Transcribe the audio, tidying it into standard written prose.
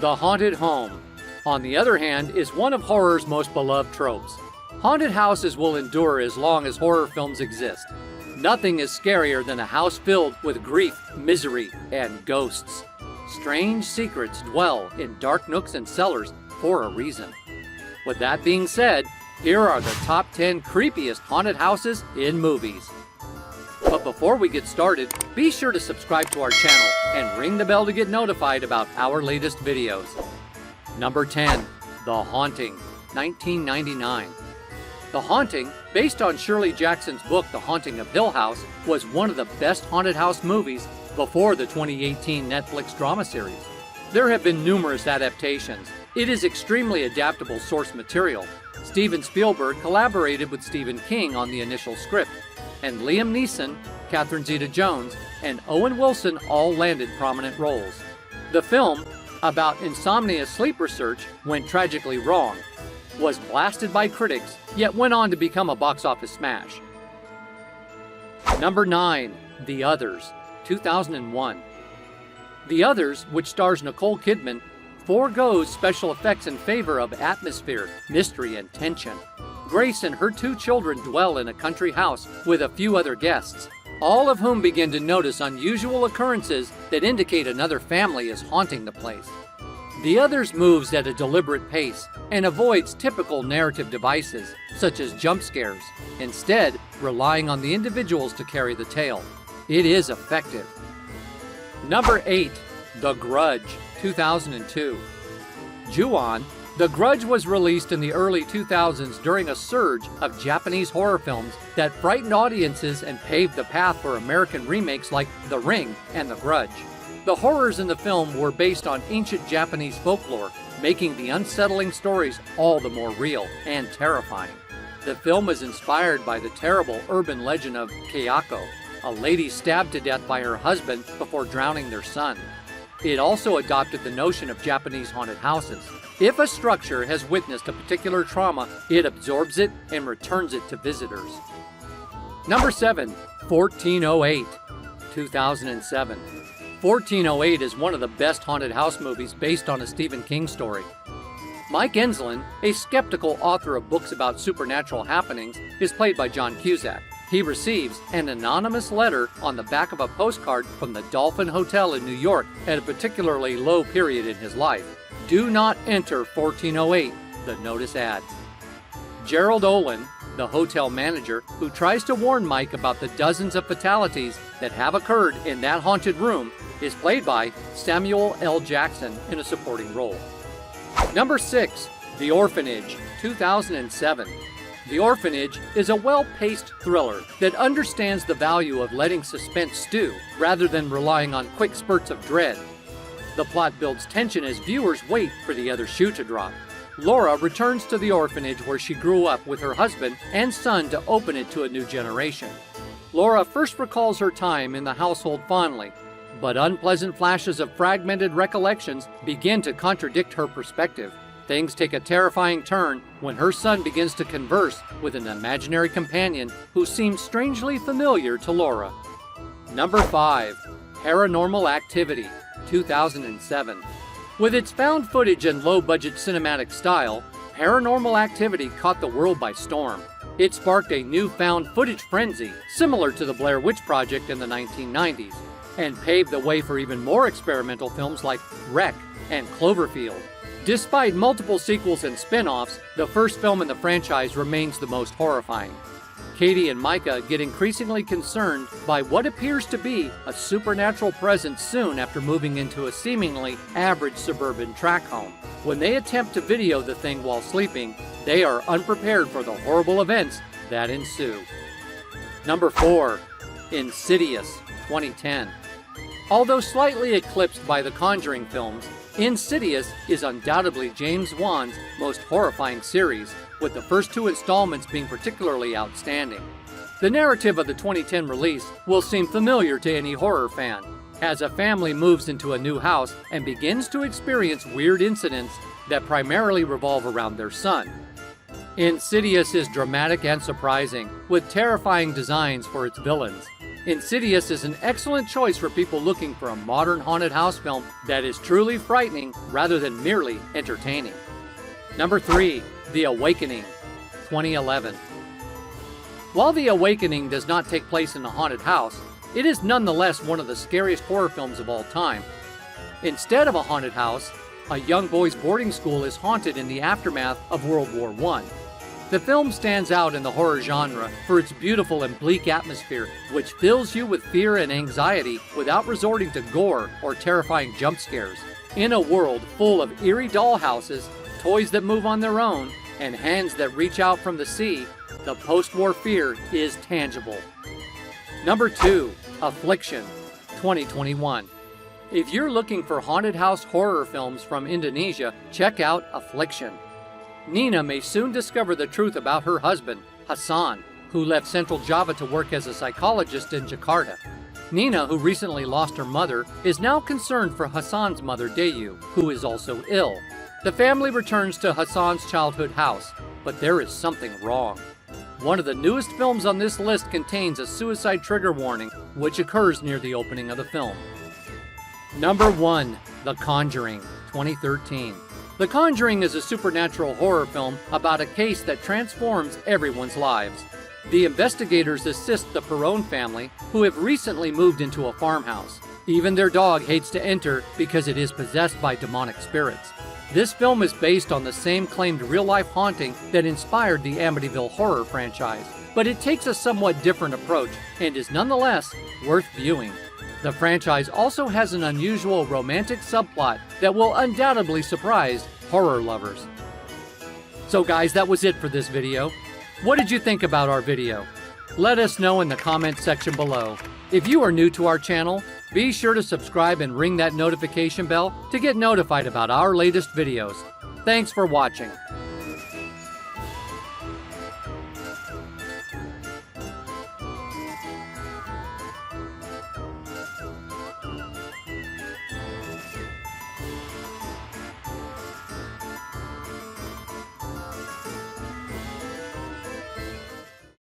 The haunted home, on the other hand, is one of horror's most beloved tropes. Haunted houses will endure as long as horror films exist. Nothing is scarier than a house filled with grief, misery, and ghosts. Strange secrets dwell in dark nooks and cellars for a reason. With that being said, here are the top 10 creepiest haunted houses in movies. But before we get started, be sure to subscribe to our channel and ring the bell to get notified about our latest videos. Number 10. The Haunting, 1999. The Haunting, based on Shirley Jackson's book The Haunting of Hill House, was one of the best haunted house movies before the 2018 Netflix drama series. There have been numerous adaptations. It is extremely adaptable source material. Steven Spielberg collaborated with Stephen King on the initial script, and Liam Neeson, Catherine Zeta-Jones, and Owen Wilson all landed prominent roles. The film, about insomnia sleep research, went tragically wrong, was blasted by critics, yet went on to become a box office smash. Number 9. The Others, 2001. The Others, which stars Nicole Kidman, foregoes special effects in favor of atmosphere, mystery, and tension. Grace and her 2 children dwell in a country house with a few other guests, all of whom begin to notice unusual occurrences that indicate another family is haunting the place. The Others moves at a deliberate pace and avoids typical narrative devices, such as jump scares, instead relying on the individuals to carry the tale. It is effective. Number 8. The Grudge, 2002. Ju-on, The Grudge was released in the early 2000s during a surge of Japanese horror films that frightened audiences and paved the path for American remakes like The Ring and The Grudge. The horrors in the film were based on ancient Japanese folklore, making the unsettling stories all the more real and terrifying. The film was inspired by the terrible urban legend of Kayako, a lady stabbed to death by her husband before drowning their son. It also adopted the notion of Japanese haunted houses. If a structure has witnessed a particular trauma, it absorbs it and returns it to visitors. Number 7. 1408, 2007. 1408 is one of the best haunted house movies based on a Stephen King story. Mike Enslin, a skeptical author of books about supernatural happenings, is played by John Cusack. He receives an anonymous letter on the back of a postcard from the Dolphin Hotel in New York at a particularly low period in his life. Do not enter 1408, the notice adds. Gerald Olin, the hotel manager who tries to warn Mike about the dozens of fatalities that have occurred in that haunted room, is played by Samuel L. Jackson in a supporting role. Number 6. The Orphanage, 2007. The Orphanage is a well-paced thriller that understands the value of letting suspense stew rather than relying on quick spurts of dread. The plot builds tension as viewers wait for the other shoe to drop. Laura returns to the orphanage where she grew up with her husband and son to open it to a new generation. Laura first recalls her time in the household fondly, but unpleasant flashes of fragmented recollections begin to contradict her perspective. Things take a terrifying turn when her son begins to converse with an imaginary companion who seems strangely familiar to Laura. Number 5. Paranormal Activity, 2007. With its found footage and low-budget cinematic style, Paranormal Activity caught the world by storm. It sparked a new found footage frenzy, similar to the Blair Witch Project in the 1990s, and paved the way for even more experimental films like Wreck and Cloverfield. Despite multiple sequels and spin-offs, the first film in the franchise remains the most horrifying. Katie and Micah get increasingly concerned by what appears to be a supernatural presence soon after moving into a seemingly average suburban tract home. When they attempt to video the thing while sleeping, they are unprepared for the horrible events that ensue. Number 4. Insidious, 2010. Although slightly eclipsed by the Conjuring films, Insidious is undoubtedly James Wan's most horrifying series, with the first 2 installments being particularly outstanding. The narrative of the 2010 release will seem familiar to any horror fan, as a family moves into a new house and begins to experience weird incidents that primarily revolve around their son. Insidious is dramatic and surprising, with terrifying designs for its villains. Insidious is an excellent choice for people looking for a modern haunted house film that is truly frightening rather than merely entertaining. Number 3. The Awakening, 2011. While The Awakening does not take place in a haunted house, it is nonetheless one of the scariest horror films of all time. Instead of a haunted house, a young boy's boarding school is haunted in the aftermath of World War I. The film stands out in the horror genre for its beautiful and bleak atmosphere, which fills you with fear and anxiety without resorting to gore or terrifying jump scares. In a world full of eerie dollhouses, toys that move on their own, and hands that reach out from the sea, the post-war fear is tangible. Number 2. Affliction, 2021. If you're looking for haunted house horror films from Indonesia, check out Affliction. Nina may soon discover the truth about her husband, Hassan, who left Central Java to work as a psychologist in Jakarta. Nina, who recently lost her mother, is now concerned for Hassan's mother, Dayu, who is also ill. The family returns to Hassan's childhood house, but there is something wrong. One of the newest films on this list contains a suicide trigger warning, which occurs near the opening of the film. Number 1. The Conjuring, 2013. The Conjuring is a supernatural horror film about a case that transforms everyone's lives. The investigators assist the Perron family, who have recently moved into a farmhouse. Even their dog hates to enter because it is possessed by demonic spirits. This film is based on the same claimed real-life haunting that inspired the Amityville horror franchise, but it takes a somewhat different approach and is nonetheless worth viewing. The franchise also has an unusual romantic subplot that will undoubtedly surprise horror lovers. So guys, that was it for this video. What did you think about our video? Let us know in the comments section below. If you are new to our channel, be sure to subscribe and ring that notification bell to get notified about our latest videos. Thanks for watching.